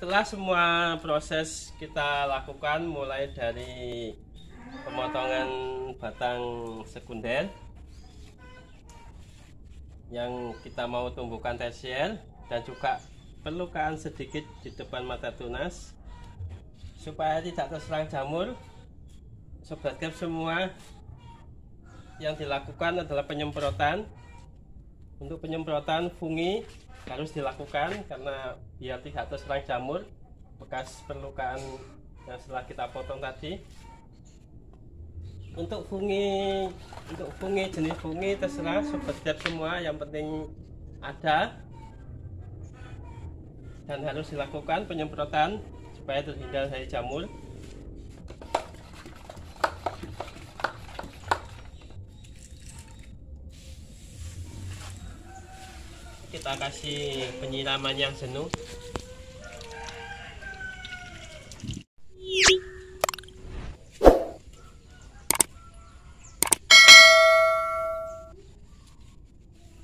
Setelah semua proses kita lakukan, mulai dari pemotongan batang sekunder yang kita mau tumbuhkan tersier, dan juga perlukaan sedikit di depan mata tunas supaya tidak terserang jamur. Sobat Grab semua, yang dilakukan adalah penyemprotan. Untuk penyemprotan fungi harus dilakukan karena biar tidak terserang jamur bekas perlukaan yang setelah kita potong tadi. Untuk fungi jenis fungi terserah Sobat Grab semua, yang penting ada dan harus dilakukan penyemprotan supaya terhindar dari jamur. Kita kasih penyiraman yang jenuh.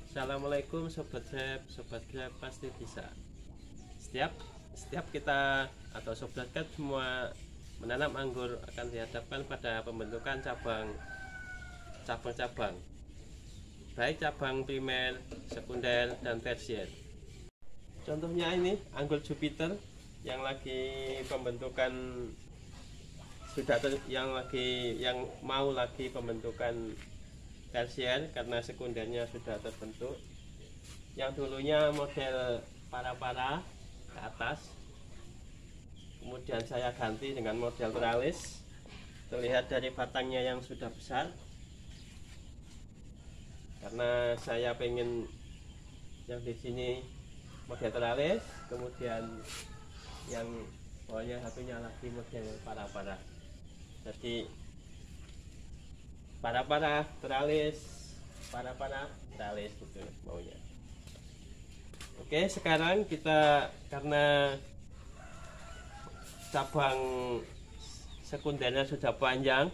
Assalamualaikum Sobat Grab pasti bisa. Setiap kita atau Sobat Grab semua menanam anggur akan dihadapkan pada pembentukan cabang-cabang, baik cabang primer, sekunder, dan tersier. Contohnya ini anggur Jupiter yang lagi pembentukan yang mau lagi pembentukan tersier karena sekundernya sudah terbentuk. Yang dulunya model para-para ke atas, kemudian saya ganti dengan model teralis. Terlihat dari batangnya yang sudah besar, karena saya pengen yang di sini model teralis, kemudian yang bawahnya satunya lagi model para-para. Jadi para-para teralis, para-para teralis gitu baunya. Oke, sekarang kita, karena cabang sekundernya sudah panjang,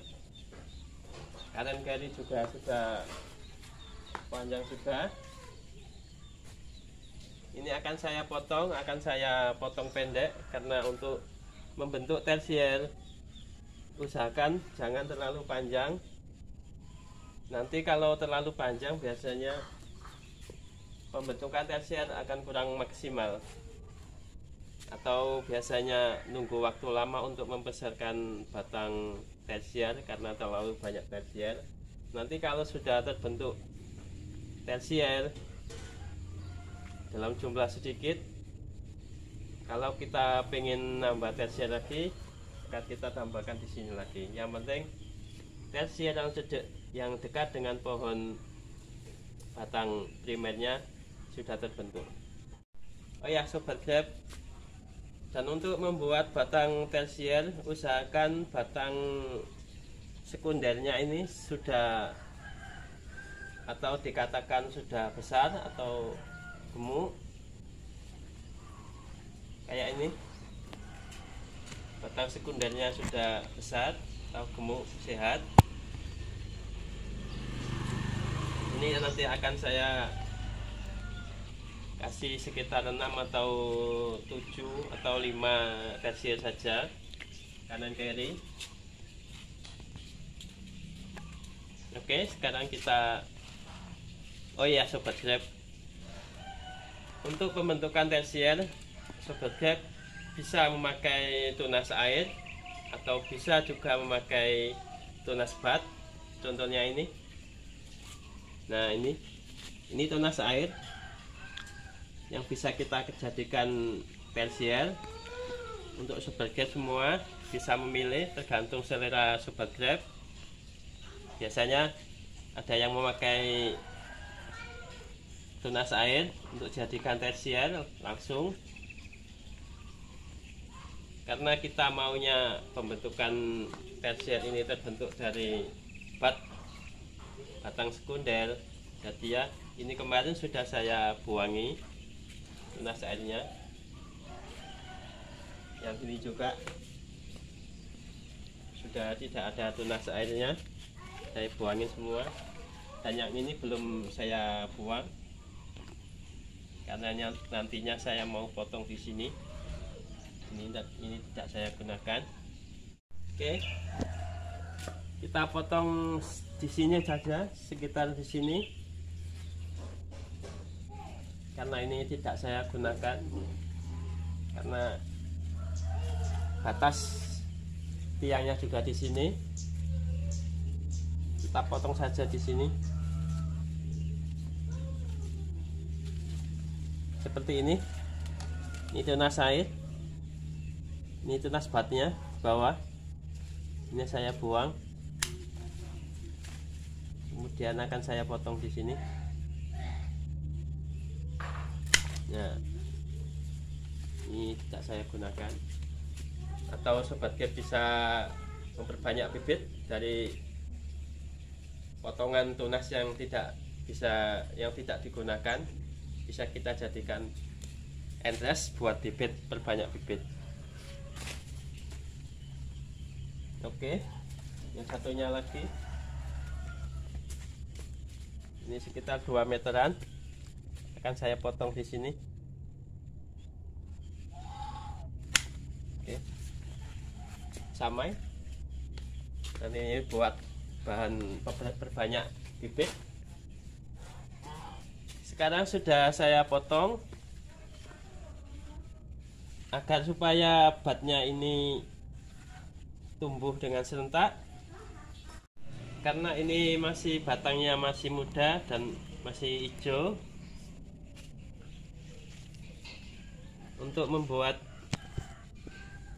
kanan kiri juga sudah panjang juga, ini akan saya potong pendek, karena untuk membentuk tersier usahakan jangan terlalu panjang. Nanti kalau terlalu panjang biasanya pembentukan tersier akan kurang maksimal, atau biasanya nunggu waktu lama untuk membesarkan batang tersier karena terlalu banyak tersier. Nanti kalau sudah terbentuk tersier dalam jumlah sedikit, kalau kita pengen nambah tersier lagi, akan kita tambahkan di sini lagi. Yang penting tersier yang dekat dengan pohon batang primernya sudah terbentuk. Oh ya Sobat Grab, dan untuk membuat batang tersier usahakan batang sekundernya ini sudah, atau dikatakan sudah besar atau gemuk kayak ini. Batang sekundernya sudah besar atau gemuk, sehat. Ini nanti akan saya kasih sekitar 6 atau 7 atau 5 tersier saja, kanan kiri. Oke, sekarang kita, oh ya Sobat Grab, untuk pembentukan tersier Sobat Grab bisa memakai tunas air atau bisa juga memakai tunas bat. Contohnya ini. Nah, ini tunas air yang bisa kita jadikan tersier. Untuk Sobat Grab semua bisa memilih, tergantung selera Sobat Grab. Biasanya ada yang memakai tunas air untuk jadikan tersier langsung, karena kita maunya pembentukan tersier ini terbentuk dari batang sekunder. Jadi ya, ini kemarin sudah saya buangi tunas airnya. Yang ini juga sudah tidak ada tunas airnya, saya buangin semua. Dan yang ini belum saya buang karena nantinya saya mau potong di sini. Ini tidak saya gunakan. Oke, kita potong di sini saja, sekitar di sini, karena ini tidak saya gunakan, karena batas tiangnya juga di sini. Kita potong saja di sini seperti ini. Ini tunas air, ini tunas batnya bawah, ini saya buang, kemudian akan saya potong di sini. Nah, ini tidak saya gunakan. Atau sobat gap bisa memperbanyak bibit dari potongan tunas yang tidak digunakan, bisa kita jadikan entres buat bibit, perbanyak bibit. Oke, yang satunya lagi, ini sekitar 2 meteran, akan saya potong di sini. Oke, samai, dan ini buat bahan perbanyak bibit. Sekarang sudah saya potong, agar supaya batnya ini tumbuh dengan serentak, karena ini batangnya masih muda dan masih hijau. Untuk membuat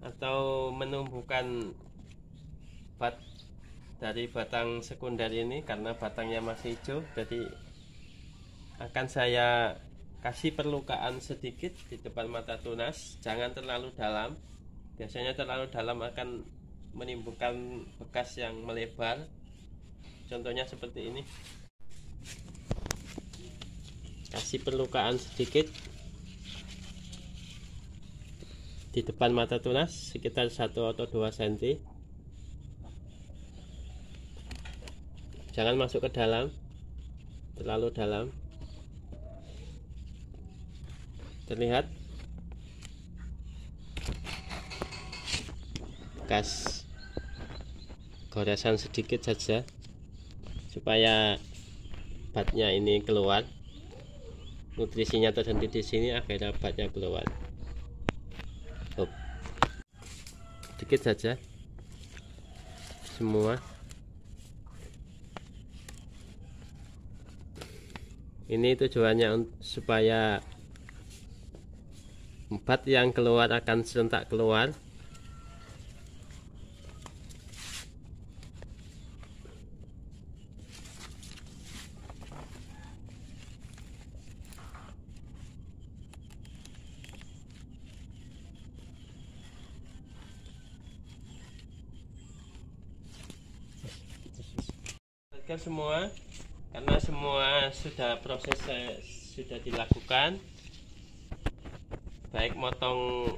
atau menumbuhkan bat dari batang sekunder ini, karena batangnya masih hijau, jadi akan saya kasih perlukaan sedikit di depan mata tunas, jangan terlalu dalam. Biasanya terlalu dalam akan menimbulkan bekas yang melebar. Contohnya seperti ini. Kasih perlukaan sedikit di depan mata tunas, sekitar 1 atau 2 cm. Jangan masuk ke dalam, terlalu dalam. Terlihat bekas goresan sedikit saja, supaya batnya ini keluar, nutrisinya terhenti di sini, akhirnya batnya keluar. Sedikit saja semua. Ini tujuannya supaya bat yang keluar akan serentak keluar. Semua, karena semua proses sudah dilakukan, baik motong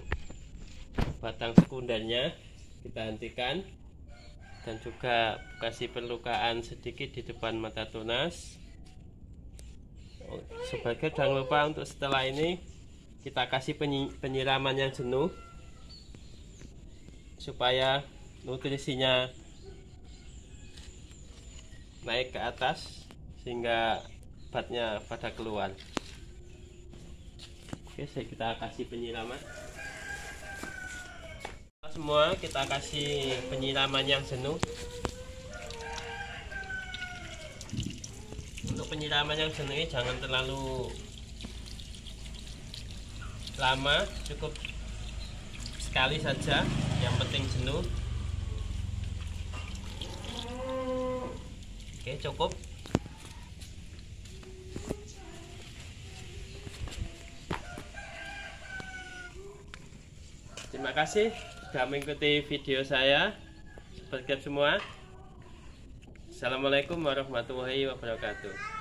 batang sekundernya kita hentikan, dan juga kasih perlukaan sedikit di depan mata tunas. Sebagai jangan lupa untuk setelah ini kita kasih penyiraman yang jenuh, supaya nutrisinya naik ke atas sehingga batnya pada keluar. Oke, kita kasih penyiraman. Semua kita kasih penyiraman yang jenuh. Untuk penyiraman yang jenuh ini jangan terlalu lama, cukup sekali saja, yang penting jenuh. Oke, cukup. Terima kasih sudah mengikuti video saya. Sobat Gap semua, assalamualaikum warahmatullahi wabarakatuh.